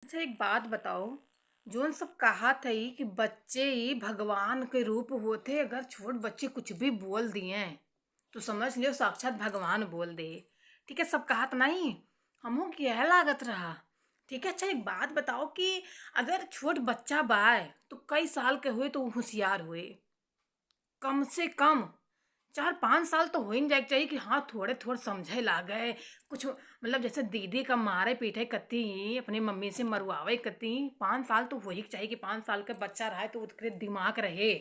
अच्छा एक बात बताओ। जोन सब कहा थई कि बच्चे ही भगवान के रूप होते, अगर छोट बच्चे कुछ भी बोल दिए तो समझ लियो साक्षात भगवान बोल दे। ठीक है, सब कहत नहीं। हमहू क्या लागत रहा। ठीक है, अच्छा एक बात बताओ कि अगर छोट बच्चा बाय तो कई साल के हुए तो ऊ होशियार हुए, कम से कम 4-5 साल तो हो ही जाए चाहिए कि हाँ थोड़े थोड़े समझे लागे कुछ। मतलब जैसे दीदी का मारे पीटे कती अपनी मम्मी से मरवावे कती, 5 साल तो हो ही चाहिए कि 5 साल का बच्चा रहा तो उसके दिमाग रहे।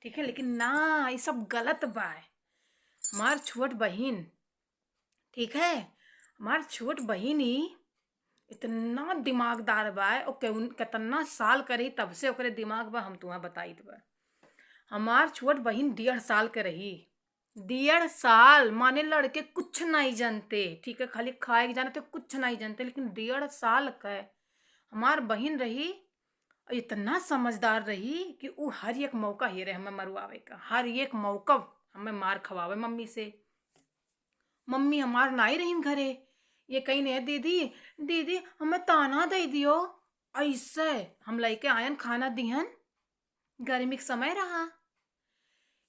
ठीक है, लेकिन ना ये सब गलत बा। हमार छोट बहिन, ठीक है, हमार छोट बहिन ही इतना दिमागदार बा और कितना साल करी तब से ओकरे दिमाग बा, हम तुम्हें बताई बा। हमार छोट बहिन 1.5 साल के रही। 1.5 साल माने लड़के कुछ नहीं जानते। ठीक है, खाली खाए के जानते, कुछ नहीं जानते, लेकिन 1.5 साल का है। हमार बहिन रही और इतना समझदार रही कि वो हर एक मौका ही रहे हमें मरवावे का, हर एक मौका हमें मार खवावे मम्मी से। मम्मी हमार नाई रहीन घरे, ये कहीं नहीं दीदी, दीदी हमें ताना दे दियो। ऐसे हम लेके आयन खाना दिहन, गर्मी के समय रहा,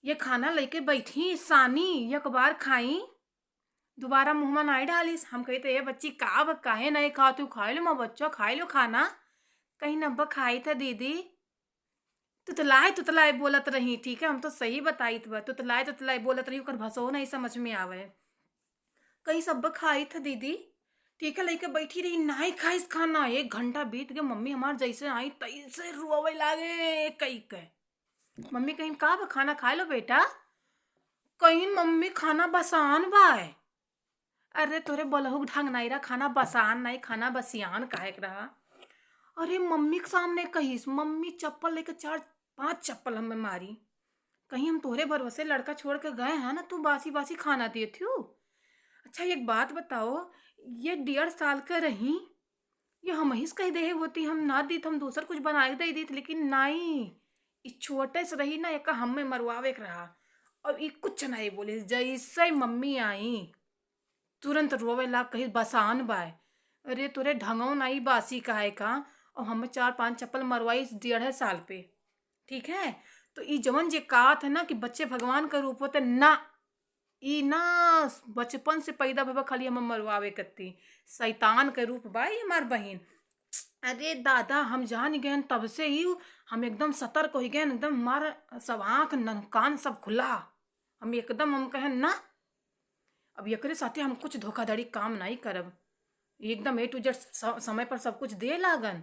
ये खाना लेके बैठी सानी एक बार खाई, दोबारा मुंह में नहीं डालिस। हम कही तो ये बच्ची काहे नहीं खा, तू खाई लो माँ बच्चों, खाई लो खाना। कहीं नब्बा खाई था दीदी, तुतलाए तुतलाए बोलत रही। ठीक है, हम तो सही बताई बा, तुतलाए तुतलाए बोलत रही, ओकर भसो नहीं समझ में आवे। कहीं सब खाई था दीदी। ठीक है, लेके बैठी रही, नहीं खाइस खाना। 1 घंटा बीत गया, मम्मी हमार जैसे आई तैसे रोवे लागे कई के। मम्मी कहीं का बा, खाना खा लो बेटा। कहीं मम्मी खाना बसान बाय। अरे तोरे बलहुक ढंग नहीं रहा, खाना बसान नहीं, खाना बसियान काहे के रहा। अरे मम्मी के सामने कहीस, मम्मी चप्पल लेके 4-5 चप्पल हमें मारी। कहीं हम तोरे भरोसे लड़का छोड़ के गए हैं ना, तू बासी बासी खाना दिए थी। अच्छा एक बात बताओ, ये 1.5 साल का रही, ये हम ही कही दे होती, हम ना दी तो हम दूसर कुछ बना के दे दी थी, लेकिन नहीं, इस छोटे से रही ना, एक हमें मरवावे के रहा। और ये कुछ नहीं बोली, जैसे ही मम्मी आई तुरंत रोवे ला, कही बसान बाय। अरे तोरे ढंगो नहीं बासी काहे का, और हमें 4-5 चप्पल मरवाई इस 1.5 साल पे। ठीक है, तो ई जवन जे कहा था ना कि बच्चे भगवान का रूप होते ना, ई ना बचपन से पैदा भबा खाली हमें मरवावे कत्ती, शैतान के रूप बा ई हमार बहिन। अरे दादा हम जान गए तब से ही हम एकदम सतर्क हो गए, एकदम हमार सब आँख कान सब खुला। हम एकदम हम कहें ना, अब एकरे साथे हम कुछ धोखाधड़ी काम नहीं करब, एकदम A to Z समय पर सब कुछ दे लागन।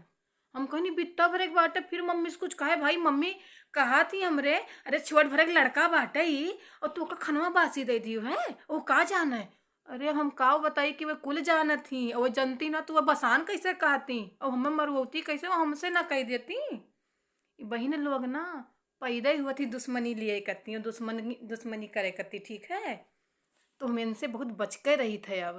हम कहनी बित्ता भरे के बाटे, फिर मम्मी से कुछ कहे भाई मम्मी कहा थी हमरे, अरे छोट भरे के लड़का बाटे ही और तू का खनवा बासी दे दियो है, वो का जाना है। अरे हम का बताई कि वे कुल जानत थी, और वो जनती ना, तू बसान कैसे कहती और हमें मरवती कैसे, वो हमसे ना कह देती। बहन लोग ना पैदा ही हुआ थी दुश्मनी लिए करती, दुश्मनी दुश्मनी करे करती। ठीक है, तो हम इनसे बहुत बच के रही थे अब।